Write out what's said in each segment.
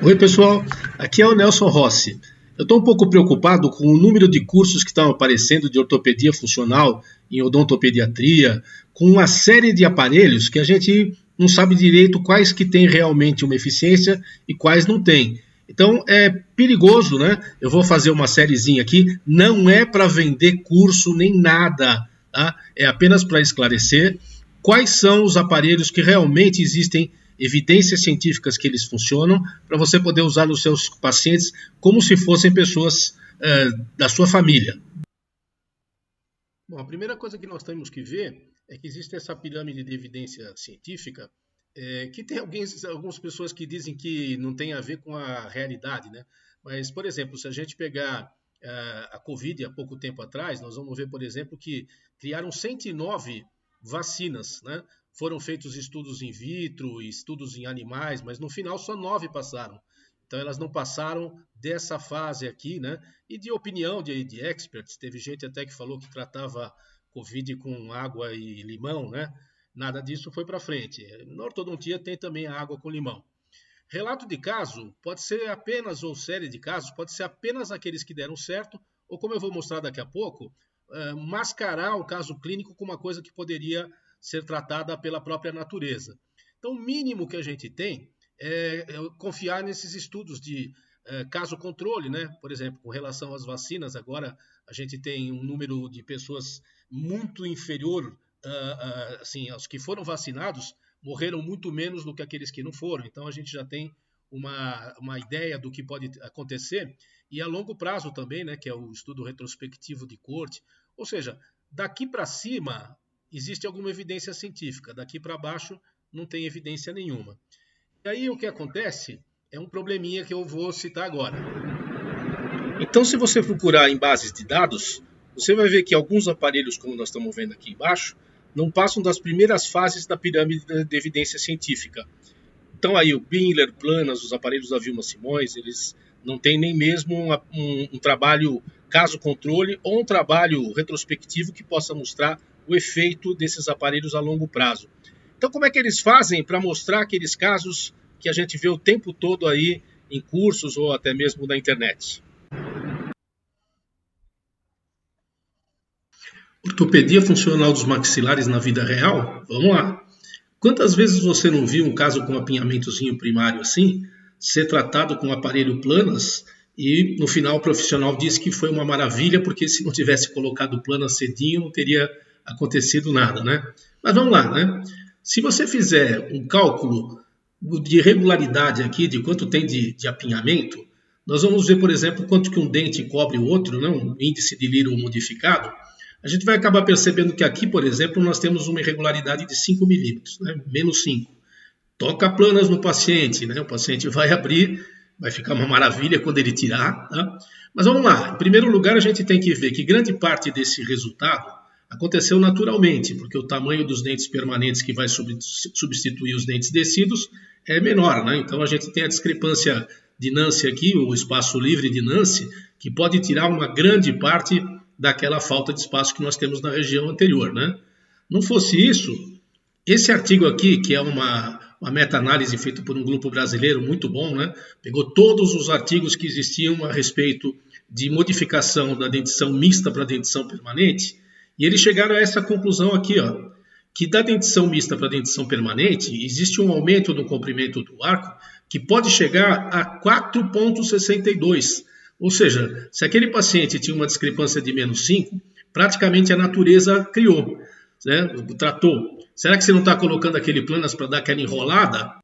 Oi, pessoal. Aqui é o Nelson Rossi. Eu estou um pouco preocupado com o número de cursos que estão aparecendo de ortopedia funcional em odontopediatria, com uma série de aparelhos que a gente não sabe direito quais que têm realmente uma eficiência e quais não têm. Então é perigoso, né? Eu vou fazer uma sériezinha aqui, não é para vender curso nem nada, tá? É apenas para esclarecer quais são os aparelhos que realmente existem evidências científicas que eles funcionam, para você poder usar nos seus pacientes como se fossem pessoas da sua família. Bom, a primeira coisa que nós temos que ver é que existe essa pirâmide de evidência científica, que tem algumas pessoas que dizem que não tem a ver com a realidade, né? Mas, por exemplo, se a gente pegar a Covid há pouco tempo atrás, nós vamos ver, por exemplo, que criaram 109 vacinas, né? Foram feitos estudos in vitro, estudos em animais, mas no final só 9 passaram. Então elas não passaram dessa fase aqui, né? E de opinião de experts, teve gente até que falou que tratava Covid com água e limão, né? Nada disso foi para frente. Na ortodontia tem também a água com limão. Relato de caso pode ser apenas, ou série de casos, pode ser apenas aqueles que deram certo, ou como eu vou mostrar daqui a pouco, mascarar o caso clínico com uma coisa que poderia ser tratada pela própria natureza. Então, o mínimo que a gente tem é confiar nesses estudos de caso controle, né? Por exemplo, com relação às vacinas, agora a gente tem um número de pessoas muito inferior assim, aos que foram vacinados, morreram muito menos do que aqueles que não foram. Então a gente já tem uma ideia do que pode acontecer e a longo prazo também, né, que é o estudo retrospectivo de corte. Ou seja, daqui para cima existe alguma evidência científica, daqui para baixo não tem evidência nenhuma. E aí o que acontece é um probleminha que eu vou citar agora. Então, se você procurar em bases de dados, você vai ver que alguns aparelhos, como nós estamos vendo aqui embaixo, não passam das primeiras fases da pirâmide de evidência científica. Então, aí o Binler, Planas, os aparelhos da Vilma Simões, eles não têm nem mesmo um trabalho caso-controle ou um trabalho retrospectivo que possa mostrar o efeito desses aparelhos a longo prazo. Então, como é que eles fazem para mostrar aqueles casos que a gente vê o tempo todo aí em cursos ou até mesmo na internet? Ortopedia funcional dos maxilares na vida real? Vamos lá. Quantas vezes você não viu um caso com apinhamentozinho primário assim, ser tratado com um aparelho planas e no final o profissional disse que foi uma maravilha porque se não tivesse colocado planas cedinho não teria acontecido nada, né? Mas vamos lá, né? Se você fizer um cálculo de regularidade aqui, de quanto tem de apinhamento, nós vamos ver, por exemplo, quanto que um dente cobre o outro, né? Um índice de Little modificado. A gente vai acabar percebendo que aqui, por exemplo, nós temos uma irregularidade de 5 milímetros, né? Menos 5. Toca planas no paciente, né? O paciente vai abrir, vai ficar uma maravilha quando ele tirar, tá? Mas vamos lá. Em primeiro lugar, a gente tem que ver que grande parte desse resultado aconteceu naturalmente, porque o tamanho dos dentes permanentes que vai substituir os dentes descidos é menor, né? Então a gente tem a discrepância de Nance aqui, o espaço livre de Nance, que pode tirar uma grande parte daquela falta de espaço que nós temos na região anterior, né? Não fosse isso, esse artigo aqui, que é uma meta-análise feita por um grupo brasileiro muito bom, né? Pegou todos os artigos que existiam a respeito de modificação da dentição mista para dentição permanente, e eles chegaram a essa conclusão aqui, ó, que da dentição mista para dentição permanente existe um aumento no comprimento do arco que pode chegar a 4,62. Ou seja, se aquele paciente tinha uma discrepância de menos 5, praticamente a natureza criou, né? Tratou. Será que você não está colocando aquele planas para dar aquela enrolada?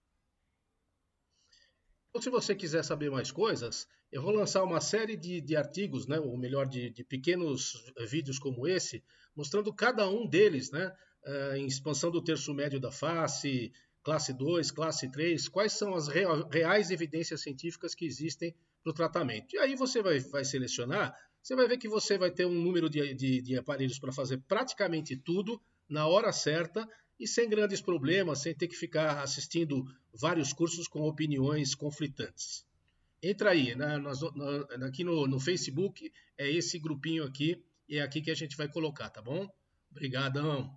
Ou se você quiser saber mais coisas, eu vou lançar uma série de artigos, né, ou melhor, de pequenos vídeos como esse, mostrando cada um deles, né, em expansão do terço médio da face, classe 2, classe 3, quais são as reais evidências científicas que existem para o tratamento. E aí você vai selecionar, você vai ver que você vai ter um número de aparelhos para fazer praticamente tudo na hora certa e sem grandes problemas, sem ter que ficar assistindo vários cursos com opiniões conflitantes. Entra aí, né? Aqui no Facebook, é esse grupinho aqui, e é aqui que a gente vai colocar, tá bom? Obrigadão.